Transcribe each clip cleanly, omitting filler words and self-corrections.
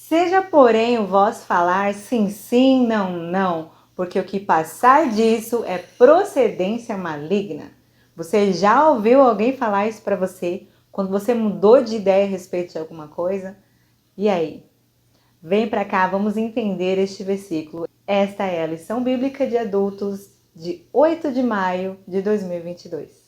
Seja, porém, o vosso falar sim, sim, não, não, porque o que passar disso é procedência maligna. Você já ouviu alguém falar isso para você quando você mudou de ideia a respeito de alguma coisa? E aí? Vem para cá, vamos entender este versículo. Esta é a lição bíblica de adultos de 8 de maio de 2022.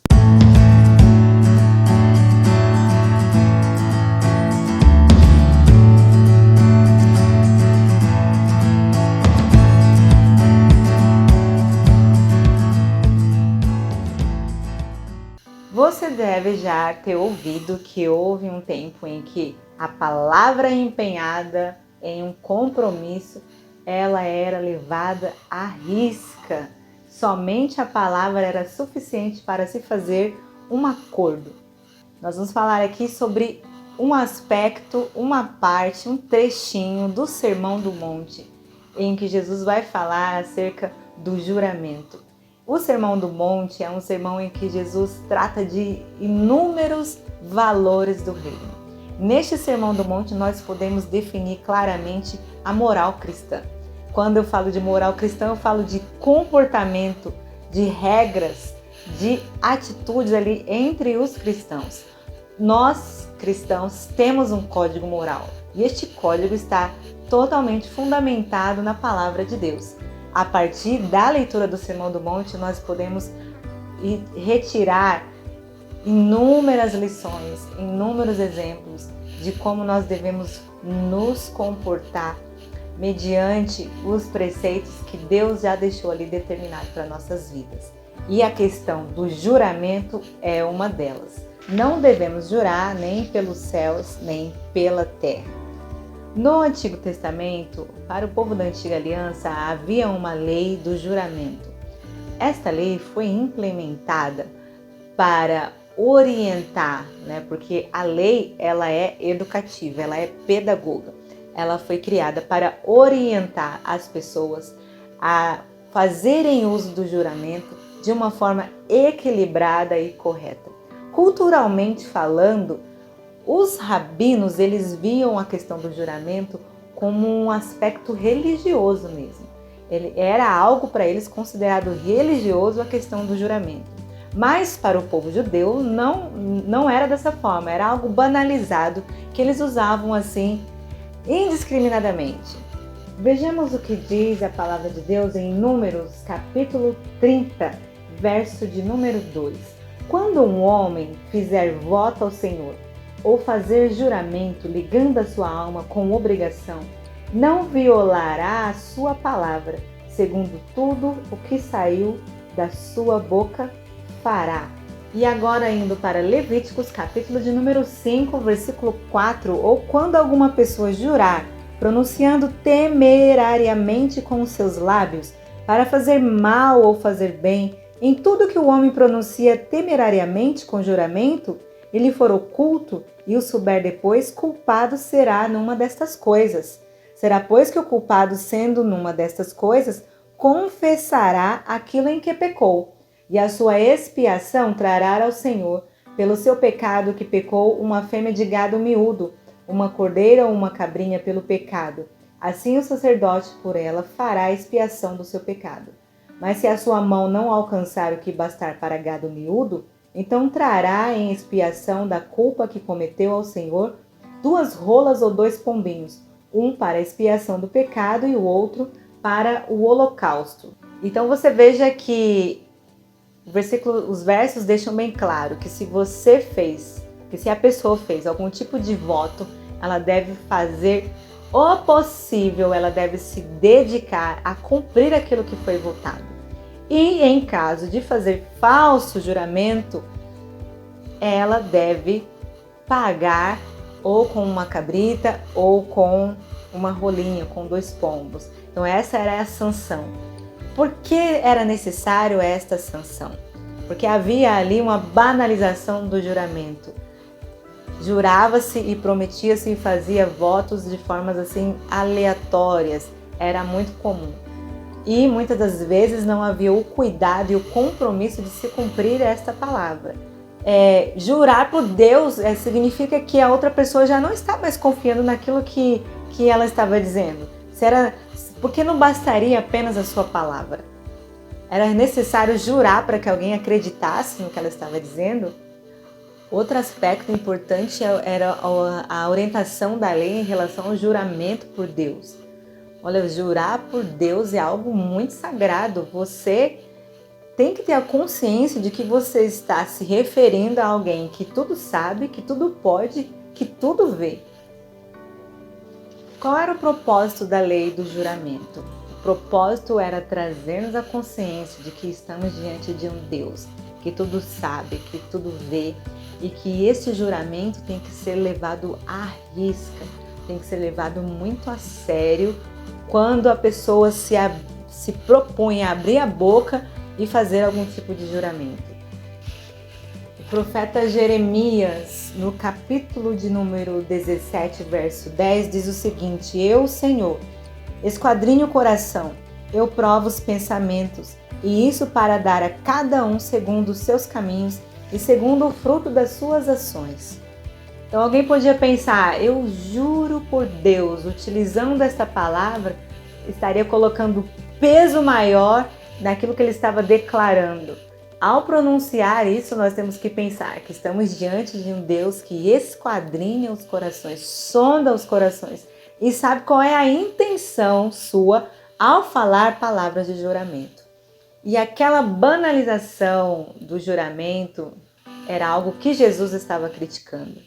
Você deve já ter ouvido que houve um tempo em que a palavra empenhada em um compromisso, ela era levada à risca. Somente a palavra era suficiente para se fazer um acordo. Nós vamos falar aqui sobre um aspecto, uma parte, um trechinho do Sermão do Monte, em que Jesus vai falar acerca do juramento. O Sermão do Monte é um sermão em que Jesus trata de inúmeros valores do reino. Neste Sermão do Monte, nós podemos definir claramente a moral cristã. Quando eu falo de moral cristã, eu falo de comportamento, de regras, de atitudes ali entre os cristãos. Nós, cristãos, temos um código moral e este código está totalmente fundamentado na palavra de Deus. A partir da leitura do Sermão do Monte, nós podemos retirar inúmeras lições, inúmeros exemplos de como nós devemos nos comportar mediante os preceitos que Deus já deixou ali determinado para nossas vidas. E a questão do juramento é uma delas. Não devemos jurar nem pelos céus, nem pela terra. No Antigo Testamento, para o povo da Antiga Aliança, havia uma lei do juramento. Esta lei foi implementada para orientar, porque a lei ela é educativa, ela é pedagoga. Ela foi criada para orientar as pessoas a fazerem uso do juramento de uma forma equilibrada e correta. Culturalmente falando, os rabinos, eles viam a questão do juramento como um aspecto religioso mesmo. Era algo para eles considerado religioso a questão do juramento. Mas para o povo judeu não era dessa forma, era algo banalizado que eles usavam assim indiscriminadamente. Vejamos o que diz a palavra de Deus em Números, capítulo 30, verso de número 2. Quando um homem fizer voto ao Senhor, ou fazer juramento ligando a sua alma com obrigação, não violará a sua palavra, segundo tudo o que saiu da sua boca fará. E agora indo para Levíticos, capítulo de número 5, versículo 4, ou quando alguma pessoa jurar, pronunciando temerariamente com os seus lábios, para fazer mal ou fazer bem, em tudo que o homem pronuncia temerariamente com juramento, e lhe for oculto, e o souber depois, culpado será numa destas coisas. Será, pois, que o culpado, sendo numa destas coisas, confessará aquilo em que pecou, e a sua expiação trará ao Senhor, pelo seu pecado que pecou, uma fêmea de gado miúdo, uma cordeira ou uma cabrinha pelo pecado. Assim o sacerdote por ela fará a expiação do seu pecado. Mas se a sua mão não alcançar o que bastar para gado miúdo, então trará em expiação da culpa que cometeu ao Senhor 2 rolas ou 2 pombinhos, um para a expiação do pecado e o outro para o holocausto. Então você veja que os versos deixam bem claro que se a pessoa fez algum tipo de voto, ela deve fazer o possível, ela deve se dedicar a cumprir aquilo que foi votado. E em caso de fazer falso juramento, ela deve pagar ou com uma cabrita ou com uma rolinha, com 2 pombos. Então essa era a sanção. Por que era necessário esta sanção? Porque havia ali uma banalização do juramento. Jurava-se e prometia-se e fazia votos de formas assim aleatórias. Era muito comum. E muitas das vezes não havia o cuidado e o compromisso de se cumprir esta palavra. Jurar por Deus significa que a outra pessoa já não está mais confiando naquilo que que ela estava dizendo? Porque não bastaria apenas a sua palavra. Era necessário jurar para que alguém acreditasse no que ela estava dizendo? Outro aspecto importante era a orientação da lei em relação ao juramento por Deus. Olha, jurar por Deus é algo muito sagrado. Você tem que ter a consciência de que você está se referindo a alguém que tudo sabe, que tudo pode, que tudo vê. Qual era o propósito da lei do juramento? O propósito era trazer-nos a consciência de que estamos diante de um Deus que tudo sabe, que tudo vê, e que esse juramento tem que ser levado à risca, tem que ser levado muito a sério quando a pessoa se propõe a abrir a boca e fazer algum tipo de juramento. O profeta Jeremias, no capítulo de número 17, verso 10, diz o seguinte: Eu, Senhor, esquadrinho o coração, eu provo os pensamentos, e isso para dar a cada um segundo os seus caminhos e segundo o fruto das suas ações. Então alguém podia pensar, eu juro por Deus, utilizando esta palavra, estaria colocando peso maior naquilo que ele estava declarando. Ao pronunciar isso, nós temos que pensar que estamos diante de um Deus que esquadrinha os corações, sonda os corações e sabe qual é a intenção sua ao falar palavras de juramento. E aquela banalização do juramento era algo que Jesus estava criticando.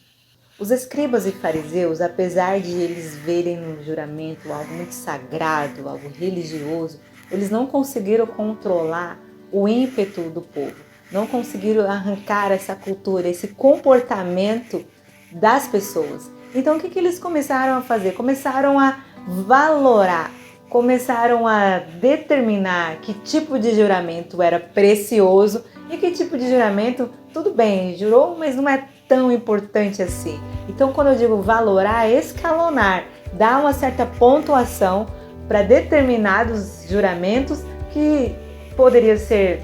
Os escribas e fariseus, apesar de eles verem no juramento algo muito sagrado, algo religioso, eles não conseguiram controlar o ímpeto do povo, não conseguiram arrancar essa cultura, esse comportamento das pessoas. Então o que eles começaram a fazer? Começaram a valorar, começaram a determinar que tipo de juramento era precioso e que tipo de juramento, tudo bem, jurou, mas não é tão importante assim. Então quando eu digo valorar, escalonar, dar uma certa pontuação para determinados juramentos que poderiam ser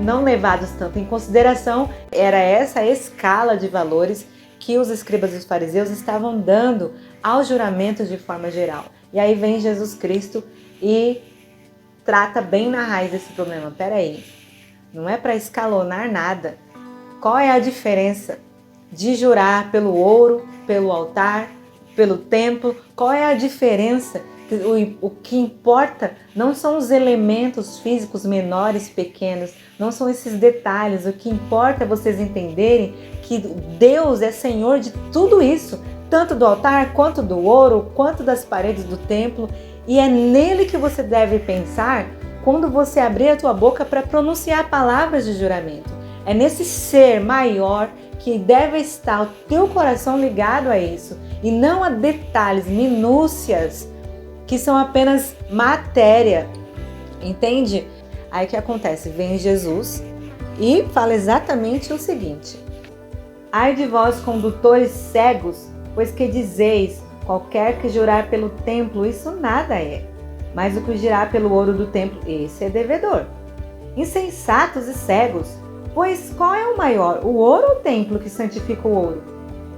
não levados tanto em consideração. Era essa a escala de valores que os escribas e os fariseus estavam dando aos juramentos de forma geral. E aí vem Jesus Cristo e trata bem na raiz desse problema. Peraí, não é para escalonar nada. Qual é a diferença de jurar pelo ouro, pelo altar, pelo templo? Qual é a diferença? O que importa não são os elementos físicos menores, pequenos, não são esses detalhes. O que importa é vocês entenderem que Deus é Senhor de tudo isso, tanto do altar, quanto do ouro, quanto das paredes do templo. E é nele que você deve pensar quando você abrir a tua boca para pronunciar palavras de juramento. É nesse ser maior que deve estar o teu coração ligado a isso, e não a detalhes, minúcias, que são apenas matéria, entende? Aí o que acontece? Vem Jesus e fala exatamente o seguinte: ai de vós, condutores cegos, pois que dizeis, qualquer que jurar pelo templo, isso nada é, mas o que jurar pelo ouro do templo, esse é devedor. Insensatos e cegos, pois qual é o maior, o ouro ou o templo que santifica o ouro?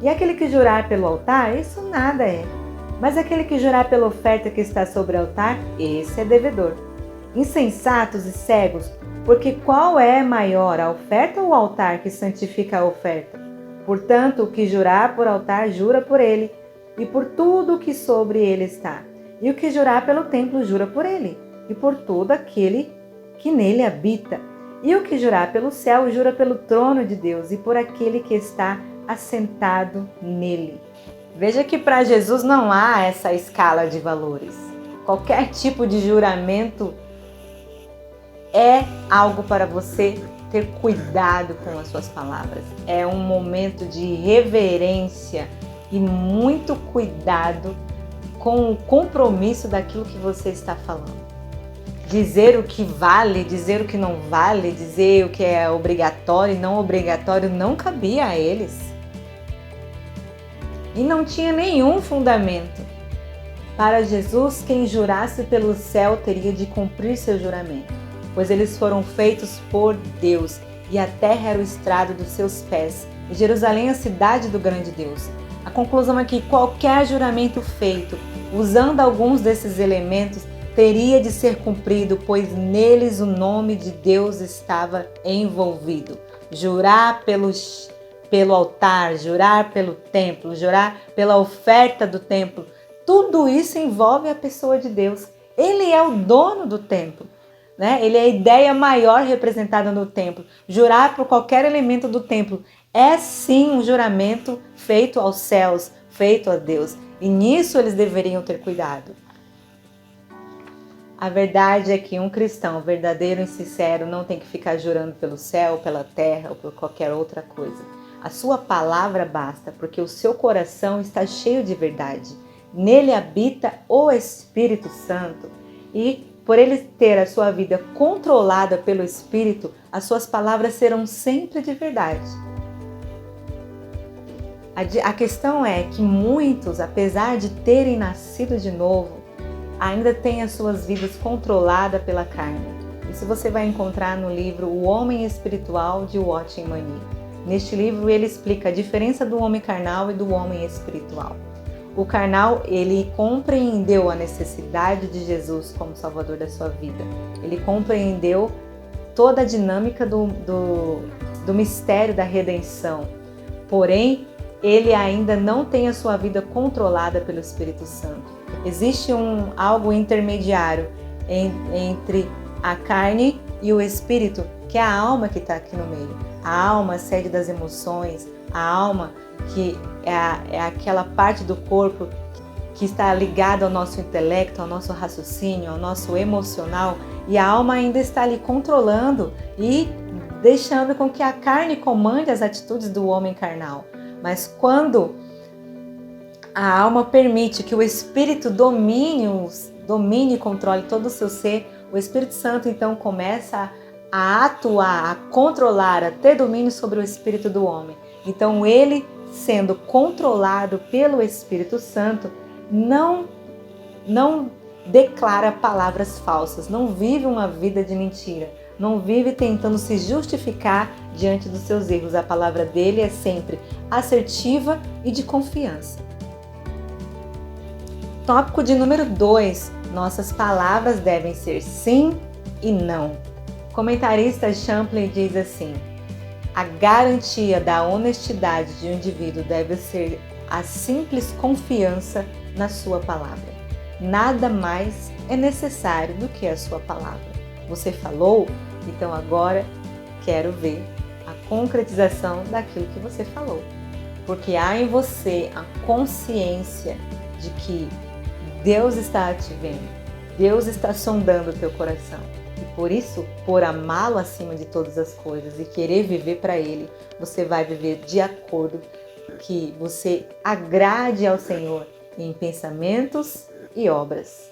E aquele que jurar pelo altar, isso nada é, mas aquele que jurar pela oferta que está sobre o altar, esse é devedor. Insensatos e cegos, porque qual é maior, a oferta ou o altar que santifica a oferta? Portanto, o que jurar por altar, jura por ele, e por tudo o que sobre ele está. E o que jurar pelo templo, jura por ele, e por todo aquele que nele habita. E o que jurar pelo céu, jura pelo trono de Deus, e por aquele que está assentado nele. Veja que para Jesus não há essa escala de valores. Qualquer tipo de juramento é algo para você ter cuidado com as suas palavras. É um momento de reverência e muito cuidado com o compromisso daquilo que você está falando. Dizer o que vale, dizer o que não vale, dizer o que é obrigatório e não obrigatório não cabia a eles. E não tinha nenhum fundamento. Para Jesus, quem jurasse pelo céu teria de cumprir seu juramento, pois eles foram feitos por Deus, e a terra era o estrado dos seus pés, e Jerusalém a cidade do grande Deus. A conclusão é que qualquer juramento feito usando alguns desses elementos teria de ser cumprido, pois neles o nome de Deus estava envolvido. Jurar pelo altar, jurar pelo templo, jurar pela oferta do templo, tudo isso envolve a pessoa de Deus. Ele é o dono do templo, né? Ele é a ideia maior representada no templo. Jurar por qualquer elemento do templo é sim um juramento feito aos céus, feito a Deus. E nisso eles deveriam ter cuidado. A verdade é que um cristão verdadeiro e sincero não tem que ficar jurando pelo céu, pela terra ou por qualquer outra coisa. A sua palavra basta, porque o seu coração está cheio de verdade. Nele habita o Espírito Santo. E por ele ter a sua vida controlada pelo Espírito, as suas palavras serão sempre de verdade. A questão é que muitos, apesar de terem nascido de novo, ainda têm as suas vidas controladas pela carne. Isso você vai encontrar no livro O Homem Espiritual, de Watchman Nee. Neste livro ele explica a diferença do homem carnal e do homem espiritual. O carnal, ele compreendeu a necessidade de Jesus como Salvador da sua vida. Ele compreendeu toda a dinâmica do mistério da redenção. Porém, ele ainda não tem a sua vida controlada pelo Espírito Santo. Existe algo intermediário entre a carne e o Espírito, que é a alma que está aqui no meio. A alma, a sede das emoções, a alma que é aquela parte do corpo que está ligada ao nosso intelecto, ao nosso raciocínio, ao nosso emocional, e a alma ainda está ali controlando e deixando com que a carne comande as atitudes do homem carnal. Mas quando a alma permite que o Espírito domine e controle todo o seu ser, o Espírito Santo então começa a atuar, a controlar, a ter domínio sobre o espírito do homem. Então ele, sendo controlado pelo Espírito Santo, não declara palavras falsas, não vive uma vida de mentira, não vive tentando se justificar diante dos seus erros. A palavra dele é sempre assertiva e de confiança. Tópico de número 2. Nossas palavras devem ser sim e não. O comentarista Champlin diz assim: a garantia da honestidade de um indivíduo deve ser a simples confiança na sua palavra. Nada mais é necessário do que a sua palavra. Você falou, então agora quero ver a concretização daquilo que você falou. Porque há em você a consciência de que Deus está te vendo, Deus está sondando o teu coração. E por isso, por amá-lo acima de todas as coisas e querer viver para Ele, você vai viver de acordo que você agrade ao Senhor em pensamentos e obras.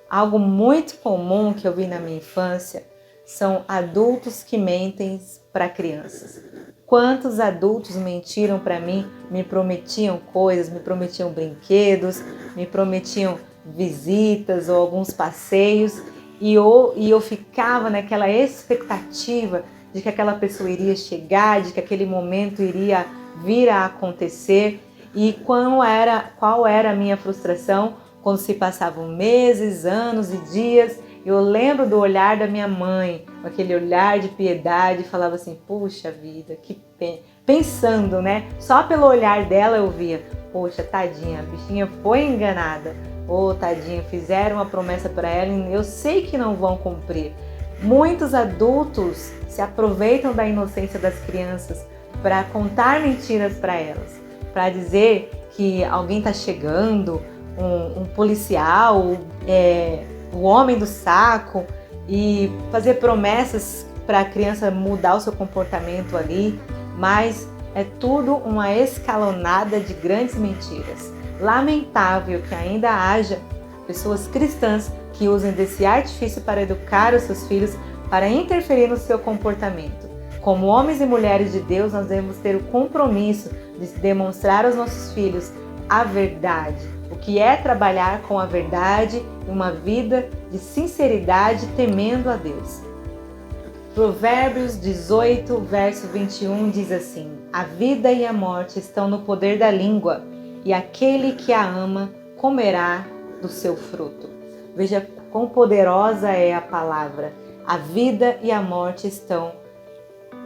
Algo muito comum que eu vi na minha infância são adultos que mentem para crianças. Quantos adultos mentiram para mim, me prometiam coisas, me prometiam brinquedos, me prometiam visitas ou alguns passeios, e eu ficava naquela expectativa de que aquela pessoa iria chegar, de que aquele momento iria vir a acontecer. E qual era a minha frustração? Quando se passavam meses, anos e dias, eu lembro do olhar da minha mãe, aquele olhar de piedade, e falava assim, puxa vida, que pena. Pensando, né? Só pelo olhar dela eu via, poxa, tadinha, a bichinha foi enganada. Ô, tadinha, fizeram uma promessa para ela e eu sei que não vão cumprir. Muitos adultos se aproveitam da inocência das crianças para contar mentiras para elas, para dizer que alguém está chegando, um policial, o homem do saco, e fazer promessas para a criança mudar o seu comportamento ali, mas é tudo uma escalonada de grandes mentiras. Lamentável que ainda haja pessoas cristãs que usem desse artifício para educar os seus filhos, para interferir no seu comportamento. Como homens e mulheres de Deus, nós devemos ter o compromisso de demonstrar aos nossos filhos a verdade, o que é trabalhar com a verdade e uma vida de sinceridade temendo a Deus. Provérbios 18, verso 21 diz assim: a vida e a morte estão no poder da língua, e aquele que a ama comerá do seu fruto. Veja quão poderosa é a palavra. A vida e a morte estão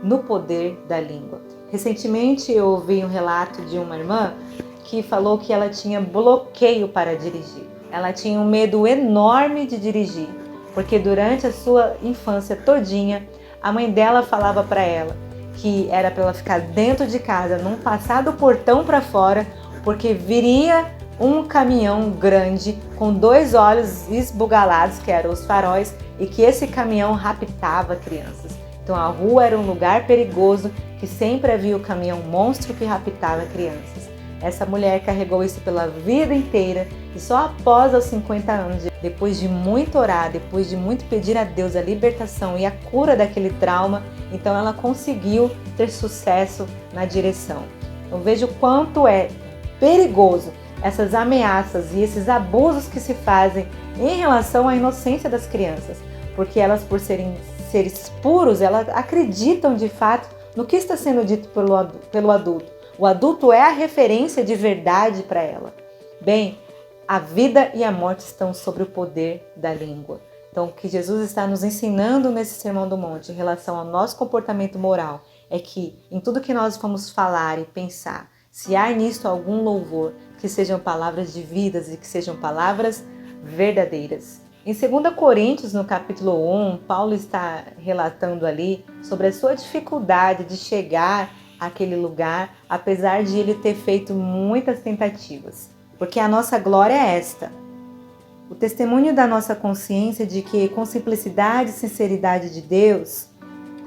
no poder da língua. Recentemente eu ouvi um relato de uma irmã que falou que ela tinha bloqueio para dirigir. Ela tinha um medo enorme de dirigir, porque durante a sua infância todinha, a mãe dela falava para ela que era para ela ficar dentro de casa, não passar do portão para fora, porque viria um caminhão grande com 2 olhos esbugalados, que eram os faróis, e que esse caminhão raptava crianças. Então a rua era um lugar perigoso, que sempre havia o caminhão monstro que raptava crianças. Essa mulher carregou isso pela vida inteira e só após os 50 anos, depois de muito orar, depois de muito pedir a Deus a libertação e a cura daquele trauma, então ela conseguiu ter sucesso na direção. Eu vejo o quanto é perigoso essas ameaças e esses abusos que se fazem em relação à inocência das crianças, porque elas, por serem seres puros, elas acreditam de fato no que está sendo dito pelo adulto. O adulto é a referência de verdade para ela. Bem, a vida e a morte estão sobre o poder da língua. Então, o que Jesus está nos ensinando nesse Sermão do Monte em relação ao nosso comportamento moral é que em tudo que nós vamos falar e pensar, se há nisto algum louvor, que sejam palavras de vidas e que sejam palavras verdadeiras. Em 2 Coríntios, no capítulo 1, Paulo está relatando ali sobre a sua dificuldade de chegar àquele lugar, apesar de ele ter feito muitas tentativas. Porque a nossa glória é esta: o testemunho da nossa consciência de que, com simplicidade e sinceridade de Deus,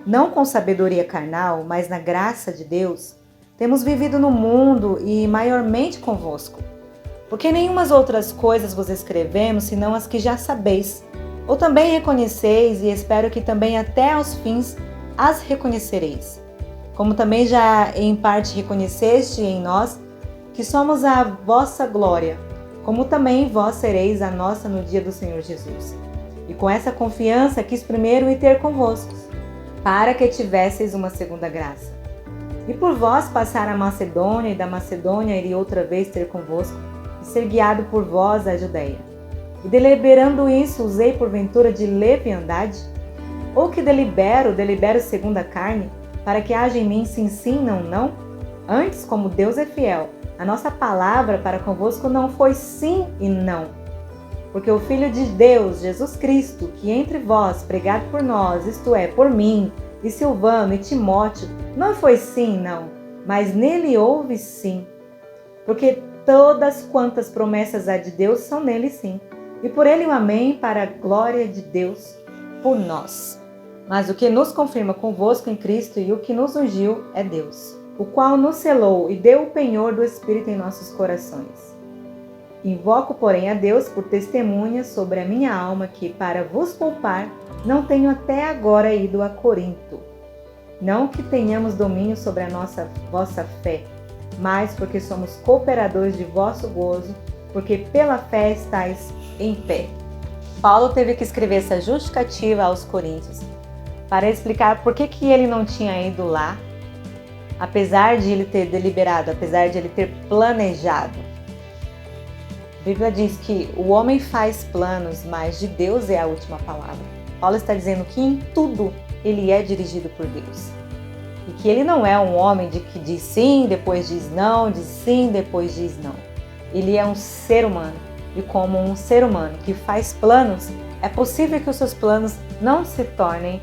não com sabedoria carnal, mas na graça de Deus, temos vivido no mundo e maiormente convosco. Porque nenhumas outras coisas vos escrevemos, senão as que já sabeis, ou também reconheceis, e espero que também até aos fins as reconhecereis. Como também já em parte reconheceste em nós, que somos a vossa glória, como também vós sereis a nossa no dia do Senhor Jesus. E com essa confiança quis primeiro ir ter convosco, para que tivesseis uma segunda graça. E por vós passar a Macedônia, e da Macedônia ir outra vez ter convosco, e ser guiado por vós à Judeia. E deliberando isso, usei porventura de leviandade? Ou que delibero segundo a carne, para que haja em mim sim, não? Antes, como Deus é fiel, a nossa palavra para convosco não foi sim e não. Porque o Filho de Deus, Jesus Cristo, que entre vós, pregado por nós, isto é, por mim, e Silvano e Timóteo, não foi sim, não, mas nele houve sim. Porque todas quantas promessas há de Deus são nele sim. E por ele o amém, para a glória de Deus por nós. Mas o que nos confirma convosco em Cristo e o que nos ungiu é Deus, o qual nos selou e deu o penhor do Espírito em nossos corações. Invoco, porém, a Deus por testemunha sobre a minha alma que, para vos poupar, não tenho até agora ido a Corinto. Não que tenhamos domínio sobre a vossa fé, mas porque somos cooperadores de vosso gozo, porque pela fé estáis em pé. Paulo teve que escrever essa justificativa aos coríntios para explicar por que ele não tinha ido lá, apesar de ele ter deliberado, apesar de ele ter planejado. A Bíblia diz que o homem faz planos, mas de Deus é a última palavra. Paulo está dizendo que em tudo ele é dirigido por Deus. E que ele não é um homem que diz sim, depois diz não, diz sim, depois diz não. Ele é um ser humano. E como um ser humano que faz planos, é possível que os seus planos não se tornem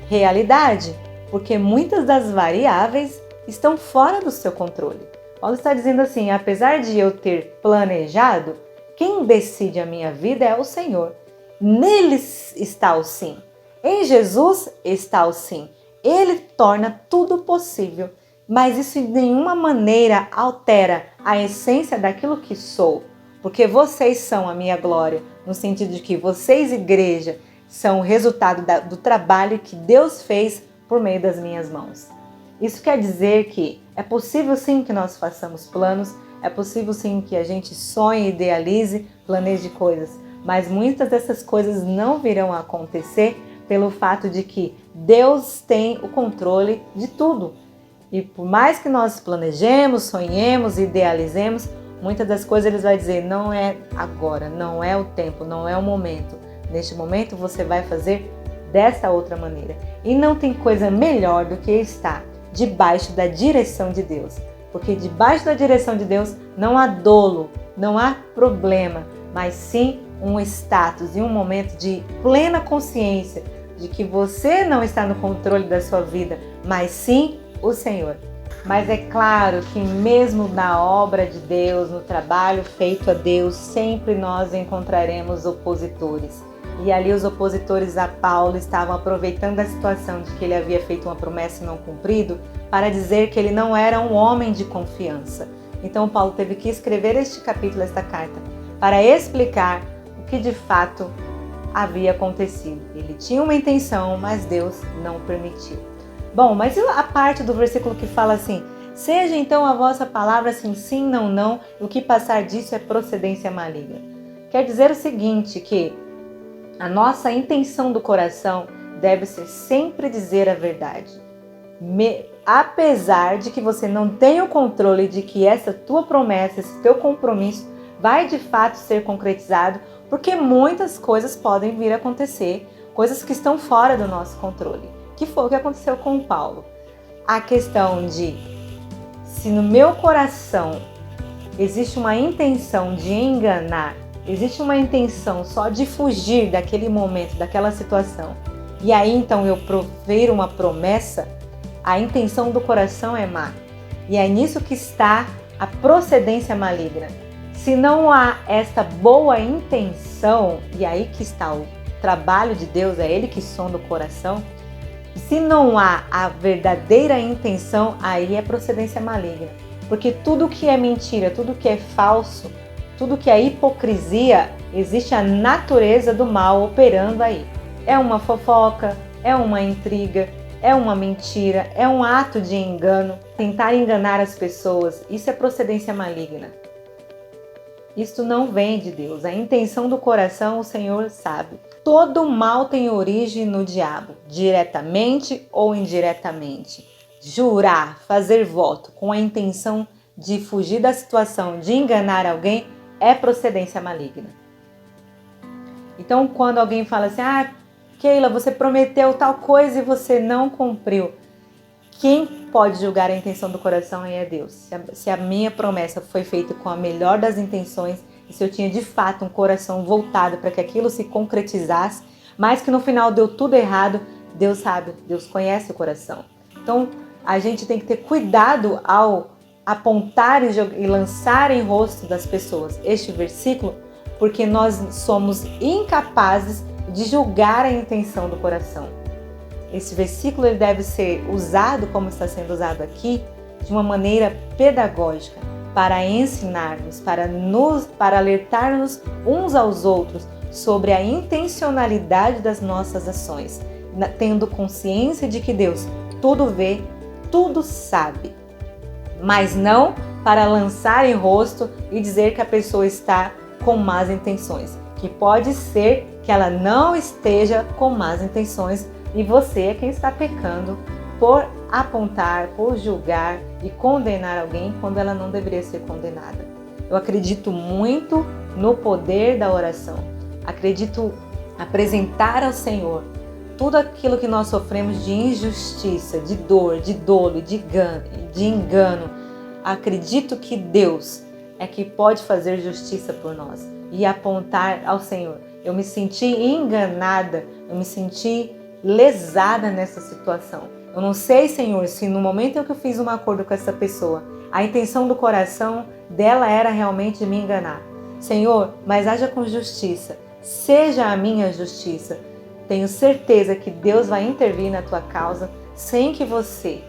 realidade, porque muitas das variáveis estão fora do seu controle. Paulo está dizendo assim: apesar de eu ter planejado, quem decide a minha vida é o Senhor. Nele está o sim. Em Jesus está o sim. Ele torna tudo possível, mas isso de nenhuma maneira altera a essência daquilo que sou, porque vocês são a minha glória, no sentido de que vocês, igreja, são o resultado do trabalho que Deus fez por meio das minhas mãos. Isso quer dizer que é possível sim que nós façamos planos, é possível sim que a gente sonhe, idealize, planeje coisas, mas muitas dessas coisas não virão a acontecer pelo fato de que Deus tem o controle de tudo. E por mais que nós planejemos, sonhemos, idealizemos, Muitas das coisas Ele vai dizer, não é agora, não é o tempo, não é o momento. Neste momento você vai fazer desta outra maneira. E não tem coisa melhor do que estar debaixo da direção de Deus. Porque debaixo da direção de Deus não há dolo, não há problema, mas sim um status e um momento de plena consciência de que você não está no controle da sua vida, mas sim o Senhor. Mas é claro que mesmo na obra de Deus, no trabalho feito a Deus, sempre nós encontraremos opositores. E ali os opositores a Paulo estavam aproveitando a situação de que ele havia feito uma promessa e não cumprido para dizer que ele não era um homem de confiança. Então Paulo teve que escrever este capítulo, esta carta, para explicar o que de fato havia acontecido. Ele tinha uma intenção, mas Deus não permitiu. Bom, mas e a parte do versículo que fala assim, seja então a vossa palavra assim, sim, não, não, o que passar disso é procedência maligna. Quer dizer o seguinte, que a nossa intenção do coração deve ser sempre dizer a verdade. Apesar de que você não tenha o controle de que essa tua promessa, esse teu compromisso vai de fato ser concretizado, porque muitas coisas podem vir a acontecer, coisas que estão fora do nosso controle, que foi o que aconteceu com Paulo. A questão de se no meu coração existe uma intenção de enganar, existe uma intenção só de fugir daquele momento, daquela situação, e aí então eu profiro uma promessa, a intenção do coração é má. E é nisso que está a procedência maligna. Se não há esta boa intenção, e aí que está o trabalho de Deus, é Ele que sonda o coração, se não há a verdadeira intenção, aí é procedência maligna. Porque tudo que é mentira, tudo que é falso, tudo que é hipocrisia, existe a natureza do mal operando aí. É uma fofoca, é uma intriga, é uma mentira, é um ato de engano, tentar enganar as pessoas, isso é procedência maligna. Isto não vem de Deus, a intenção do coração o Senhor sabe. Todo mal tem origem no diabo, diretamente ou indiretamente. Jurar, fazer voto com a intenção de fugir da situação, de enganar alguém, é procedência maligna. Então, quando alguém fala assim, Keila, você prometeu tal coisa e você não cumpriu. Quem pode julgar a intenção do coração é Deus. Se a minha promessa foi feita com a melhor das intenções, e se eu tinha de fato um coração voltado para que aquilo se concretizasse, mas que no final deu tudo errado, Deus sabe, Deus conhece o coração. Então, a gente tem que ter cuidado ao apontar e lançar em rosto das pessoas este versículo, porque nós somos incapazes de julgar a intenção do coração. Esse versículo ele deve ser usado, como está sendo usado aqui, de uma maneira pedagógica, para ensinar-nos, para alertar-nos uns aos outros sobre a intencionalidade das nossas ações, tendo consciência de que Deus tudo vê, tudo sabe, mas não para lançar em rosto e dizer que a pessoa está com más intenções, que pode ser que ela não esteja com más intenções e você é quem está pecando por apontar, por julgar e condenar alguém quando ela não deveria ser condenada. Eu acredito muito no poder da oração. Acredito apresentar ao Senhor tudo aquilo que nós sofremos de injustiça, de dor, de dolo, de engano. Acredito que Deus é que pode fazer justiça por nós e apontar ao Senhor. Eu me senti enganada, eu me senti lesada nessa situação. Eu não sei, Senhor, se no momento em que eu fiz um acordo com essa pessoa, a intenção do coração dela era realmente me enganar. Senhor, mas haja com justiça, seja a minha justiça. Tenho certeza que Deus vai intervir na tua causa sem que você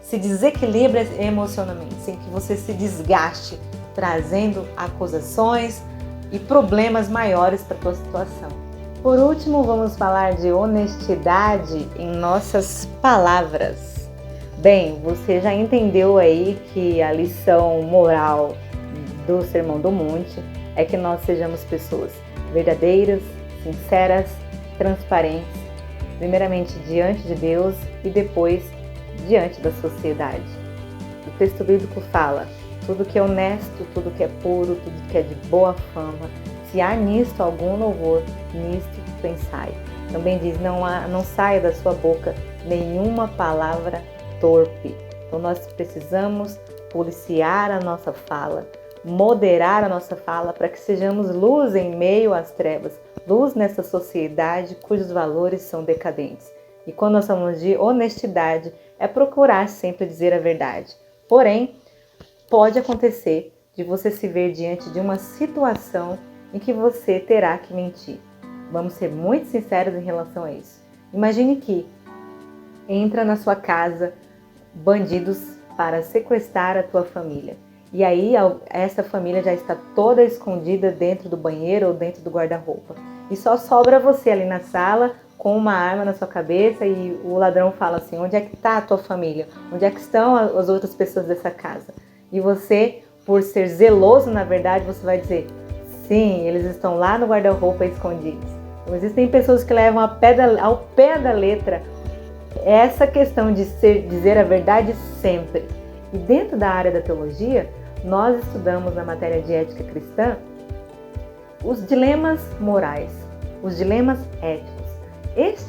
se desequilibre emocionalmente, sem que você se desgaste, trazendo acusações e problemas maiores para a tua situação. Por último, vamos falar de honestidade em nossas palavras. Bem, você já entendeu aí que a lição moral do Sermão do Monte é que nós sejamos pessoas verdadeiras, sinceras, transparentes, primeiramente diante de Deus e depois diante da sociedade. O texto bíblico fala tudo que é honesto, tudo que é puro, tudo que é de boa fama. Se há nisto algum louvor, nisto pensai. Também diz, não saia da sua boca nenhuma palavra torpe. Então nós precisamos policiar a nossa fala, moderar a nossa fala para que sejamos luz em meio às trevas, luz nessa sociedade cujos valores são decadentes. E quando nós falamos de honestidade, é procurar sempre dizer a verdade. Porém, pode acontecer de você se ver diante de uma situação em que você terá que mentir. Vamos ser muito sinceros em relação a isso. Imagine que entra na sua casa bandidos para sequestrar a tua família. E aí essa família já está toda escondida dentro do banheiro ou dentro do guarda-roupa. E só sobra você ali na sala com uma arma na sua cabeça e o ladrão fala assim, onde é que está a tua família? Onde é que estão as outras pessoas dessa casa? E você, por ser zeloso na verdade, você vai dizer, sim, eles estão lá no guarda-roupa escondidos. Então, existem pessoas que levam ao pé da letra essa questão de dizer a verdade sempre. E dentro da área da teologia, nós estudamos na matéria de ética cristã os dilemas morais, os dilemas éticos.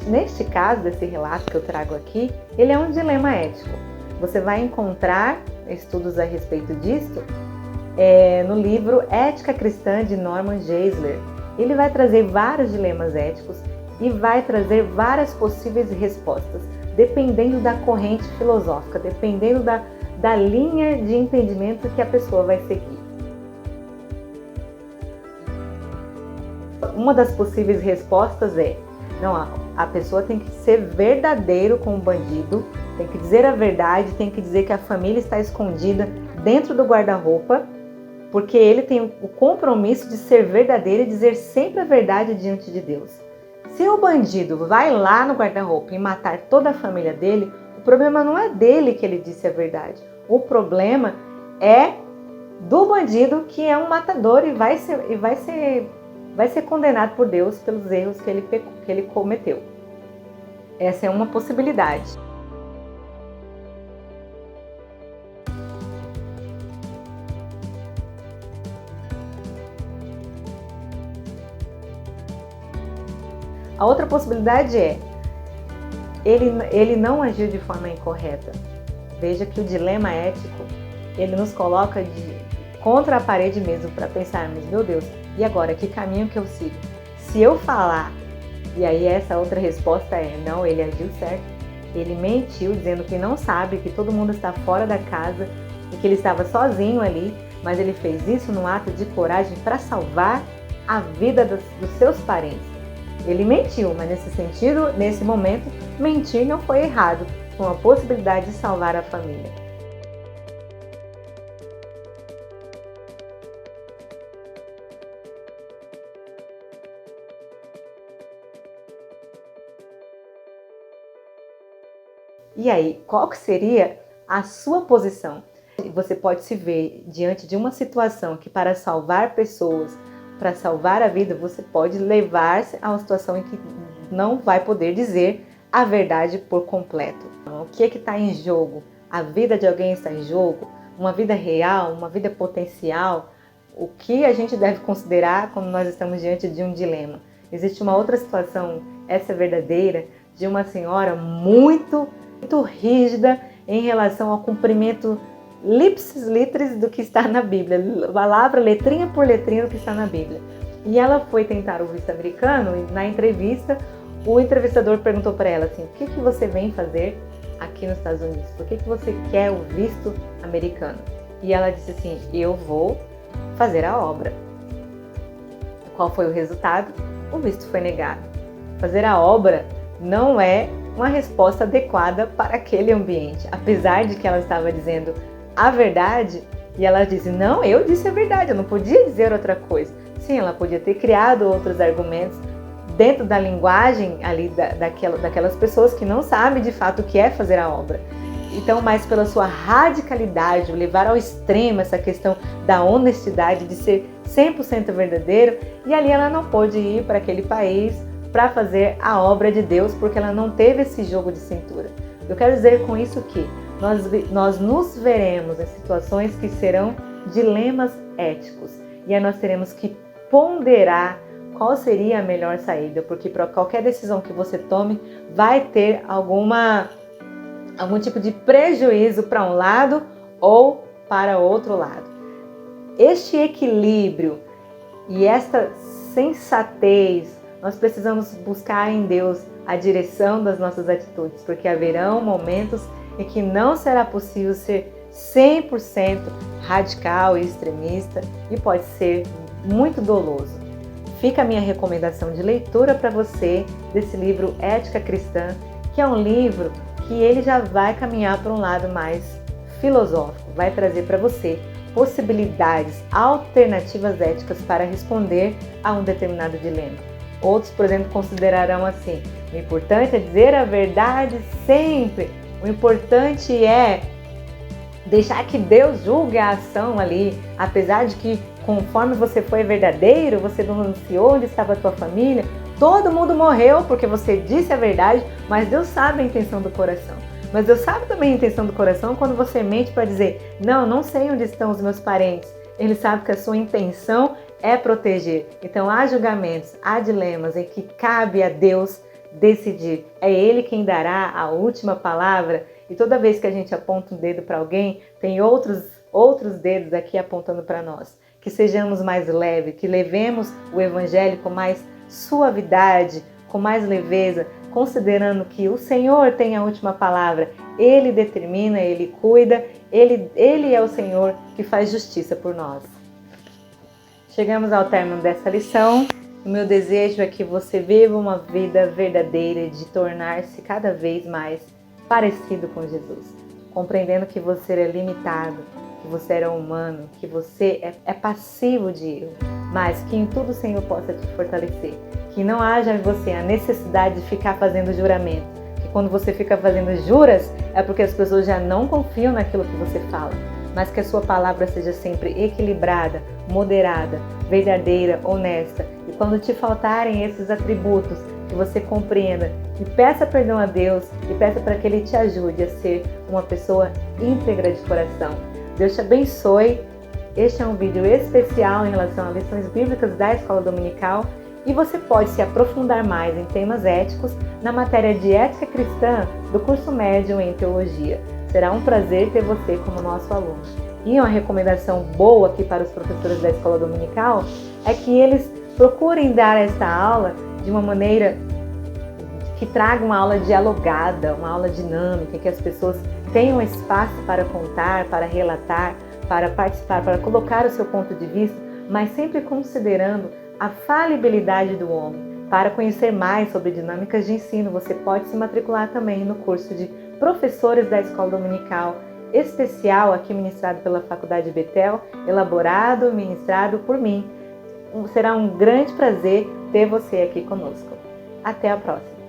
Neste caso, desse relato que eu trago aqui, ele é um dilema ético. Você vai encontrar estudos a respeito disso no livro Ética Cristã de Norman Geisler. Ele vai trazer vários dilemas éticos e vai trazer várias possíveis respostas, dependendo da corrente filosófica, dependendo da linha de entendimento que a pessoa vai seguir. Uma das possíveis respostas é, não, a pessoa tem que ser verdadeiro com o bandido, tem que dizer a verdade, tem que dizer que a família está escondida dentro do guarda-roupa, porque ele tem o compromisso de ser verdadeiro e dizer sempre a verdade diante de Deus. Se o bandido vai lá no guarda-roupa e matar toda a família dele, o problema não é dele que ele disse a verdade. O problema é do bandido que é um matador e vai ser condenado por Deus pelos erros que ele cometeu. Essa é uma possibilidade. A outra possibilidade é, ele não agiu de forma incorreta. Veja que o dilema ético, ele nos coloca contra a parede mesmo para pensarmos, meu Deus, e agora, que caminho que eu sigo? Se eu falar, e aí essa outra resposta é, não, ele agiu certo. Ele mentiu dizendo que não sabe, que todo mundo está fora da casa e que ele estava sozinho ali, mas ele fez isso num ato de coragem para salvar a vida dos seus parentes. Ele mentiu, mas nesse sentido, nesse momento, mentir não foi errado, com a possibilidade de salvar a família. E aí, qual que seria a sua posição? Você pode se ver diante de uma situação que para salvar pessoas, para salvar a vida, você pode levar-se a uma situação em que não vai poder dizer a verdade por completo. O que está em jogo? A vida de alguém está em jogo? Uma vida real? Uma vida potencial? O que a gente deve considerar quando nós estamos diante de um dilema? Existe uma outra situação, essa é verdadeira, de uma senhora muito rígida em relação ao cumprimento lipsis litris do que está na Bíblia, palavra letrinha por letrinha do que está na Bíblia. E ela foi tentar o visto americano e na entrevista o entrevistador perguntou para ela assim, o que você vem fazer aqui nos Estados Unidos? Por que você quer o visto americano? E ela disse assim, eu vou fazer a obra. Qual foi o resultado? O visto foi negado. Fazer a obra não é uma resposta adequada para aquele ambiente. Apesar de que ela estava dizendo a verdade, e ela disse, não, eu disse a verdade, eu não podia dizer outra coisa. Sim, ela podia ter criado outros argumentos dentro da linguagem ali daquelas pessoas que não sabem de fato o que é fazer a obra. Então, mas pela sua radicalidade, levar ao extremo essa questão da honestidade, de ser 100% verdadeiro, e ali ela não pôde ir para aquele país para fazer a obra de Deus, porque ela não teve esse jogo de cintura. Eu quero dizer com isso que nós nos veremos em situações que serão dilemas éticos. E aí nós teremos que ponderar qual seria a melhor saída, porque para qualquer decisão que você tome, vai ter algum tipo de prejuízo para um lado ou para outro lado. Este equilíbrio e esta sensatez, nós precisamos buscar em Deus a direção das nossas atitudes, porque haverão momentos em que não será possível ser 100% radical e extremista e pode ser muito doloso. Fica a minha recomendação de leitura para você desse livro Ética Cristã, que é um livro que ele já vai caminhar para um lado mais filosófico, vai trazer para você possibilidades, alternativas éticas para responder a um determinado dilema. Outros, por exemplo, considerarão assim: o importante é dizer a verdade sempre, o importante é deixar que Deus julgue a ação ali, apesar de que conforme você foi verdadeiro, você denunciou onde estava a tua família, todo mundo morreu porque você disse a verdade, mas Deus sabe a intenção do coração. Mas Deus sabe também a intenção do coração quando você mente para dizer: não sei onde estão os meus parentes. Ele sabe que a sua intenção é proteger. Então há julgamentos, há dilemas em que cabe a Deus decidir. É Ele quem dará a última palavra. E toda vez que a gente aponta um dedo para alguém, tem outros dedos aqui apontando para nós. Que sejamos mais leves, que levemos o Evangelho com mais suavidade, com mais leveza, considerando que o Senhor tem a última palavra. Ele determina, Ele cuida, Ele é o Senhor que faz justiça por nós. Chegamos ao término dessa lição. O meu desejo é que você viva uma vida verdadeira de tornar-se cada vez mais parecido com Jesus, compreendendo que você é limitado, que você era humano, que você é passivo de erro, mas que em tudo o Senhor possa te fortalecer, que não haja em você a necessidade de ficar fazendo juramento, que quando você fica fazendo juras é porque as pessoas já não confiam naquilo que você fala, mas que a sua palavra seja sempre equilibrada, moderada, verdadeira, honesta, e quando te faltarem esses atributos, que você compreenda e peça perdão a Deus e peça para que Ele te ajude a ser uma pessoa íntegra de coração. Deus te abençoe. Este é um vídeo especial em relação a lições bíblicas da Escola Dominical e você pode se aprofundar mais em temas éticos na matéria de Ética Cristã do curso médio em Teologia. Será um prazer ter você como nosso aluno. E uma recomendação boa aqui para os professores da Escola Dominical é que eles procurem dar esta aula de uma maneira que traga uma aula dialogada, uma aula dinâmica, que as pessoas tenham espaço para contar, para relatar, para participar, para colocar o seu ponto de vista, mas sempre considerando a falibilidade do homem. Para conhecer mais sobre dinâmicas de ensino, você pode se matricular também no curso de Professores da Escola Dominical, especial aqui ministrado pela Faculdade Betel, elaborado e ministrado por mim. Será um grande prazer ter você aqui conosco. Até a próxima!